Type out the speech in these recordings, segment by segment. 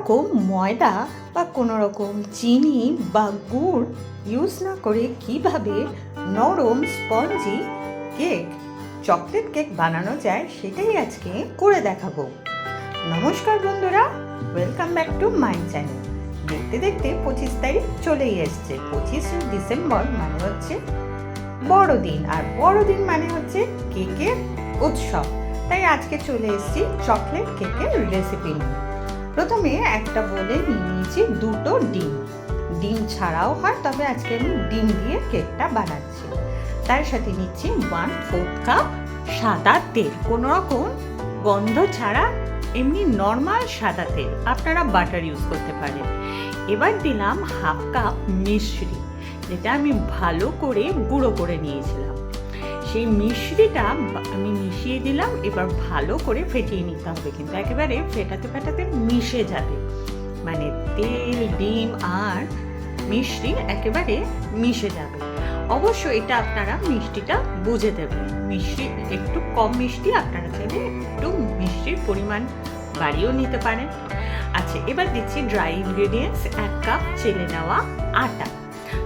রকম ময়দা বা কোনো রকম চিনি বা গুড় ইউজ না করে কিভাবে নরম স্পঞ্জি কেক চকলেট কেক বানানো যায় সেটাই আজকে করে দেখাবো। নমস্কার বন্ধুরা, welcome back to my channel. দেখতে দেখতে 25 তারিখ চলেই এসছে। 25শে ডিসেম্বর মানে হচ্ছে বড়দিন, আর বড়দিন মানে হচ্ছে কেকের উৎসব। তাই আজকে চলে এসেছি চকলেট কেকের রেসিপি নিয়ে। প্রথমে একটা বলে নিয়ে নিয়েছি দুটো ডিম ছাড়াও হয়, তবে আজকে আমি ডিম দিয়ে কেকটা বানাচ্ছি। তার সাথে নিচ্ছি 1/4 কাপ সাদা তেল, কোনো রকম গন্ধ ছাড়া এমনি নর্মাল সাদা তেল, আপনারা বাটার ইউজ করতে পারেন। এবার দিলাম 1/2 কাপ মিশ্রি, যেটা আমি ভালো করে গুঁড়ো করে নিয়েছিলাম। সেই মিশ্রিটা আমি মিশিয়ে দিলাম। এবার ভালো করে ফেটিয়ে নিতে হবে, কিন্তু একেবারে ফেটাতে মিশে যাবে, মানে তেল, ডিম আর মিষ্টি একেবারে মিশে যাবে। অবশ্য এটা আপনারা মিষ্টিটা বুঝে দেবেন, মিষ্টি একটু কম মিষ্টি আপনারা চাইলে একটু মিষ্টির পরিমাণ বাড়িয়েও নিতে পারেন। আচ্ছা, এবার দিচ্ছি ড্রাই ইনগ্রেডিয়েন্টস, 1 কাপ চেলে নেওয়া আটা,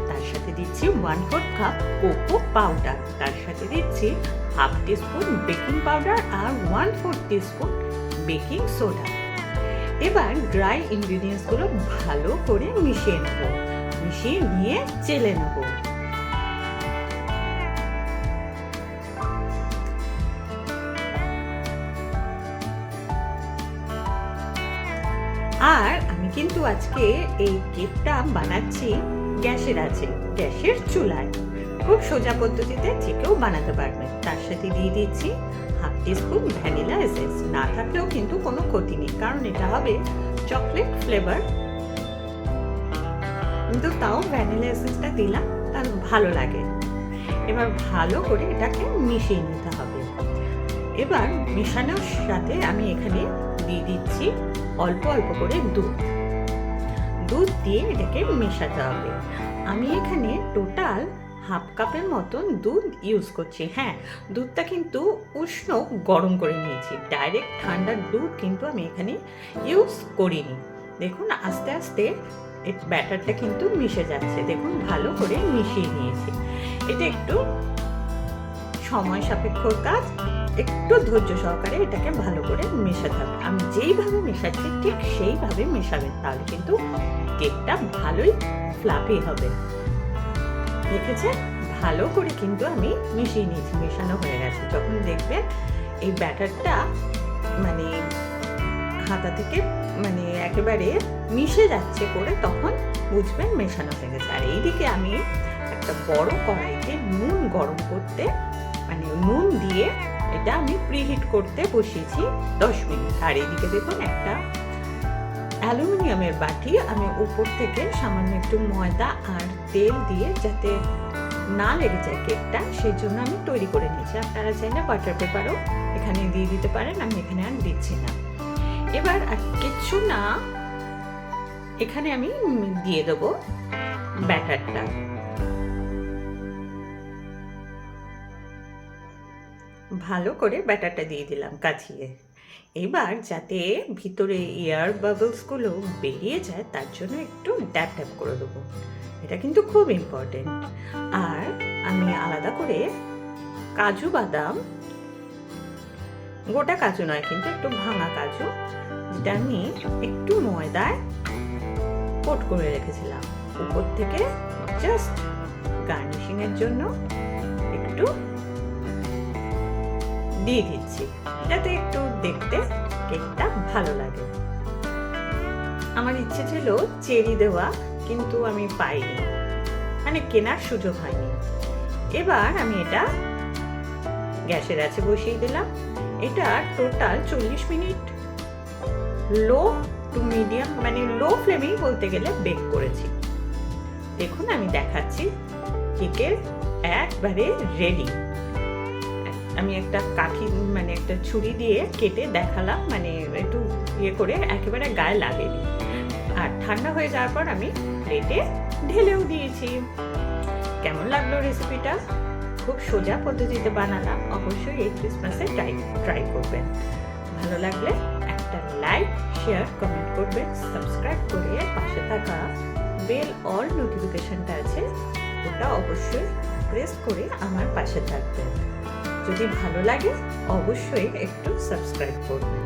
তার সাথে দিচ্ছি 1/4 কাপ কোকো পাউডার, তার সাথে দিচ্ছি 1/2 টিস্পুন বেকিং পাউডার আর 1/4 টিস্পুন বেকিং সোডা। এবার ড্রাই ইনগ্রেডিয়েন্টসগুলো ভালো করে মিশিয়ে নেব, মিশিয়ে নিয়ে চেলে নেব। আর আমি কিন্তু আজকে এই কেকটা বানাচ্ছি গ্যাসের চুলায়, খুব সোজা পদ্ধতিতে যে কেউ বানাতে পারবে। তার সাথে দিয়ে দিচ্ছি 1/2 টিস্পুন ভ্যানিলা এসেন্স, না থাকলেও কিন্তু কোনো ক্ষতি নেই, কারণ এটা হবে চকলেট ফ্লেভার, কিন্তু তাও ভ্যানিলা এসেন্সটা দিলাম, তার ভালো লাগে। এবার ভালো করে এটাকে মিশিয়ে নিতে হবে। এবার মেশানোর সাথে আমি এখানে দিয়ে দিচ্ছি অল্প অল্প করে দুধ দিয়ে এটাকে মেশাতে হবে। আমি এখানে টোটাল 1/2 কাপের মতন দুধ ইউজ করছি। হ্যাঁ, দুধটা কিন্তু উষ্ণ গরম করে নিয়েছি, ডাইরেক্ট ঠান্ডার দুধ কিন্তু আমি এখানে ইউজ করিনি। দেখুন আস্তে আস্তে ব্যাটারটা কিন্তু মিশে যাচ্ছে, দেখুন ভালো করে মিশিয়ে নিয়েছি। এটা একটু সময় সাপেক্ষ কাজ, একটু ধৈর্য সহকারে এটাকে ভালো করে মেশাতে হবে। আমি যেইভাবে মেশাচ্ছি ঠিক সেইভাবে মেশাবেন, তাহলে কিন্তু কেকটা ভালোই ফ্লাফি হবে। দেখেছেন, ভালো করে কিন্তু আমি মিশিয়ে নিয়েছি, মেশানো হয়ে গেছে। যখন দেখবেন এই ব্যাটারটা মানে হাতা থেকে মানে একেবারে মিশে যাচ্ছে করে, তখন বুঝবেন মেশানো হয়ে গেছে। আর এইদিকে আমি একটা বড় কড়াইতে নুন গরম করতে, মানে নুন দিয়ে এটা আমি প্রিহিট করতে বসিয়েছি 10 মিনিট। আর এইদিকে দেখুন একটা অ্যালুমিনিয়ামের বাটি আমি উপর থেকে সামান্য একটু ময়দা আর তেল দিয়ে, যাতে না লেগে যায় কেকটা, সেই জন্য আমি তৈরি করে নিয়েছি। আপনারা চাইলে বাটার পেপারও এখানে দিয়ে দিতে পারেন, আমি এখানে আর দিচ্ছি না। এবার আর কিছু না, এখানে আমি দিয়ে দেবো ব্যাটারটা। ভালো করে ব্যাটারটা দিয়ে দিলাম কাছিয়ে। এবার যাতে ভিতরে এয়ার বাবলসগুলো বেরিয়ে যায়, তার জন্য একটু ট্যাপ করে দেবো, এটা কিন্তু খুব ইম্পর্টেন্ট। আর আমি আলাদা করে কাজু বাদাম, গোটা কাজু নয় কিন্তু একটু ভাঙা কাজু, যেটা আমি একটু ময়দায় কোট করে রেখেছিলাম, উপর থেকে জাস্ট গার্নিশিং এর জন্য একটু দিয়ে দিচ্ছি, যাতে একটু দেখতে কেকটা ভালো লাগে। আমার ইচ্ছে ছিল চেরি দেওয়া, কিন্তু আমি পাইনি, মানে কেনার সুযোগ হয়নি। এবার আমি এটা গ্যাসের আঁচে বসিয়ে দিলাম। এটা total 40 minute low to medium, মানে লো ফ্লেমেই বলতে গেলে বেক করেছি। দেখুন আমি দেখাচ্ছি, কেকের একবারে রেডি। আমি একটা মানে একটা ছুরি দিয়ে কেটে দেখালাম, মানে একটু ইয়ে করে একেবারে গায়ে লাগেনি। আর ঠান্ডা হয়ে যাওয়ার পর আমি প্লেটে ঢেলেও দিয়েছি। কেমন লাগলো রেসিপিটা? খুব সোজা পদ্ধতিতে বানালাম, অবশ্যই এই ক্রিসমাসে ট্রাই করবেন। ভালো লাগলে একটা একটা লাইক, শেয়ার, কমেন্ট করবেন। সাবস্ক্রাইব করে পাশে থাকা বেল অল নোটিফিকেশনটা আছে, ওটা অবশ্যই প্রেস করে আমার পাশে থাকবেন। যদি ভালো লাগে অবশ্যই একটু সাবস্ক্রাইব করবেন।